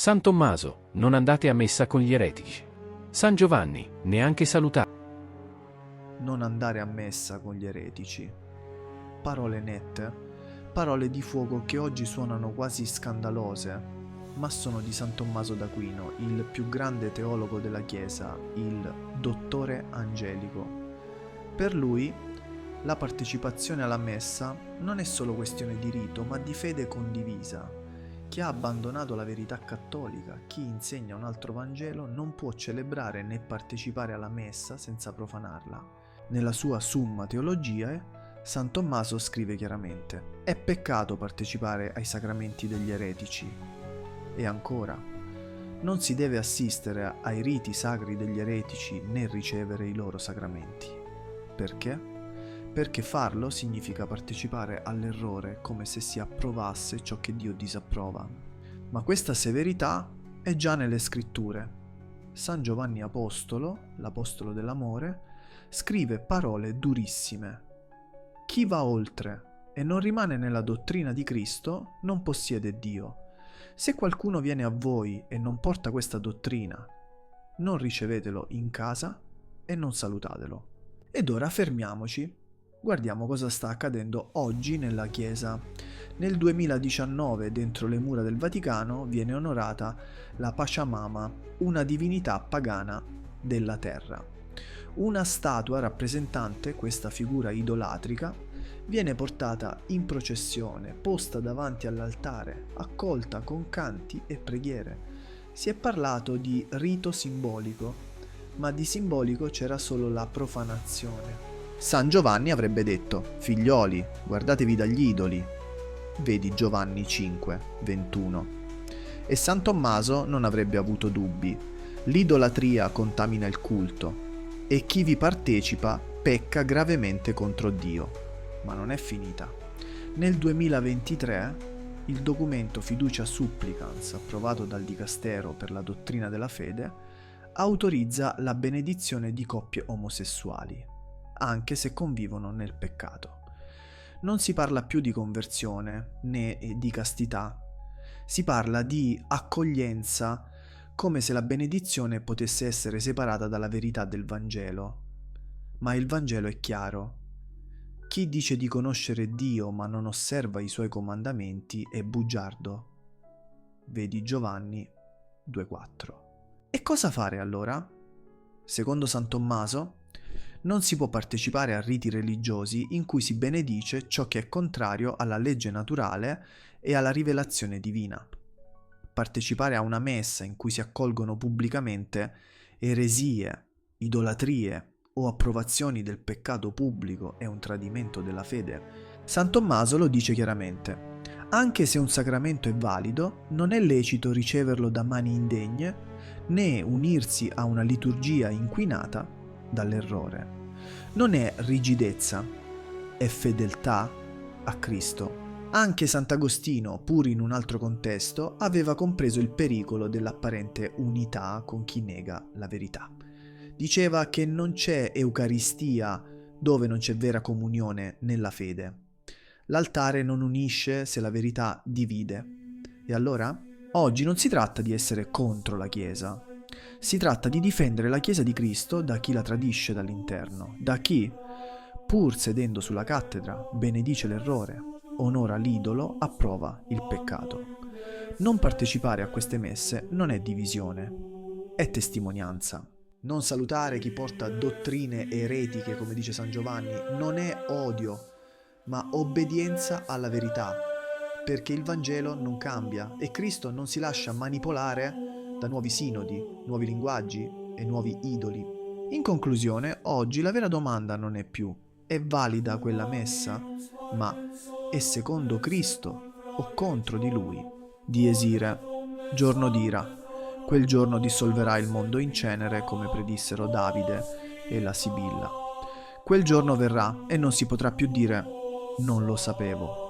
San Tommaso, non andate a messa con gli eretici. San Giovanni, neanche salutare. Non andare a messa con gli eretici. Parole nette, parole di fuoco che oggi suonano quasi scandalose, ma sono di San Tommaso d'Aquino, il più grande teologo della Chiesa, il dottore angelico. Per lui, la partecipazione alla messa non è solo questione di rito, ma di fede condivisa. Chi ha abbandonato la verità cattolica, chi insegna un altro Vangelo, non può celebrare né partecipare alla messa senza profanarla. Nella sua Summa Theologiae, San Tommaso scrive chiaramente: è peccato partecipare ai sacramenti degli eretici. E ancora, non si deve assistere ai riti sacri degli eretici né ricevere i loro sacramenti. Perché? Perché farlo significa partecipare all'errore come se si approvasse ciò che Dio disapprova. Ma questa severità è già nelle scritture. San Giovanni Apostolo, l'apostolo dell'amore, scrive parole durissime. Chi va oltre e non rimane nella dottrina di Cristo non possiede Dio. Se qualcuno viene a voi e non porta questa dottrina, non ricevetelo in casa e non salutatelo. Ed ora fermiamoci. Guardiamo cosa sta accadendo oggi nella Chiesa. Nel 2019, dentro le mura del Vaticano, viene onorata la Pachamama, una divinità pagana della terra. Una statua rappresentante questa figura idolatrica viene portata in processione, posta davanti all'altare, accolta con canti e preghiere. Si è parlato di rito simbolico, ma di simbolico c'era solo la profanazione. San Giovanni avrebbe detto: figlioli, guardatevi dagli idoli. Vedi Giovanni 5, 21. E San Tommaso non avrebbe avuto dubbi. L'idolatria contamina il culto e chi vi partecipa pecca gravemente contro Dio. Ma non è finita. Nel 2023 il documento Fiducia Supplicans, approvato dal Dicastero per la dottrina della fede, autorizza la benedizione di coppie omosessuali, anche se convivono nel peccato. Non si parla più di conversione né di castità, si parla di accoglienza, come se la benedizione potesse essere separata dalla verità del Vangelo. Ma il Vangelo è chiaro. Chi dice di conoscere Dio ma non osserva i suoi comandamenti è bugiardo. Vedi Giovanni 2,4. E cosa fare allora? Secondo San Tommaso, non si può partecipare a riti religiosi in cui si benedice ciò che è contrario alla legge naturale e alla rivelazione divina. Partecipare a una messa in cui si accolgono pubblicamente eresie, idolatrie o approvazioni del peccato pubblico è un tradimento della fede. San Tommaso lo dice chiaramente: anche se un sacramento è valido, non è lecito riceverlo da mani indegne, né unirsi a una liturgia inquinata dall'errore. Non è rigidezza, è fedeltà a Cristo. Anche Sant'Agostino, pur in un altro contesto, aveva compreso il pericolo dell'apparente unità con chi nega la verità. Diceva che non c'è Eucaristia dove non c'è vera comunione nella fede. L'altare non unisce se la verità divide. E allora? Oggi non si tratta di essere contro la Chiesa. Si tratta di difendere la Chiesa di Cristo da chi la tradisce dall'interno, da chi, pur sedendo sulla cattedra, benedice l'errore, onora l'idolo, approva il peccato. Non partecipare a queste messe non è divisione, è testimonianza. Non salutare chi porta dottrine eretiche, come dice San Giovanni, non è odio, ma obbedienza alla verità, perché il Vangelo non cambia e Cristo non si lascia manipolare da nuovi sinodi, nuovi linguaggi e nuovi idoli. In conclusione, oggi la vera domanda non è più: è valida quella messa? Ma è secondo Cristo o contro di Lui? Diesire, giorno d'ira. Quel giorno dissolverà il mondo in cenere, come predissero Davide e la Sibilla. Quel giorno verrà e non si potrà più dire: non lo sapevo.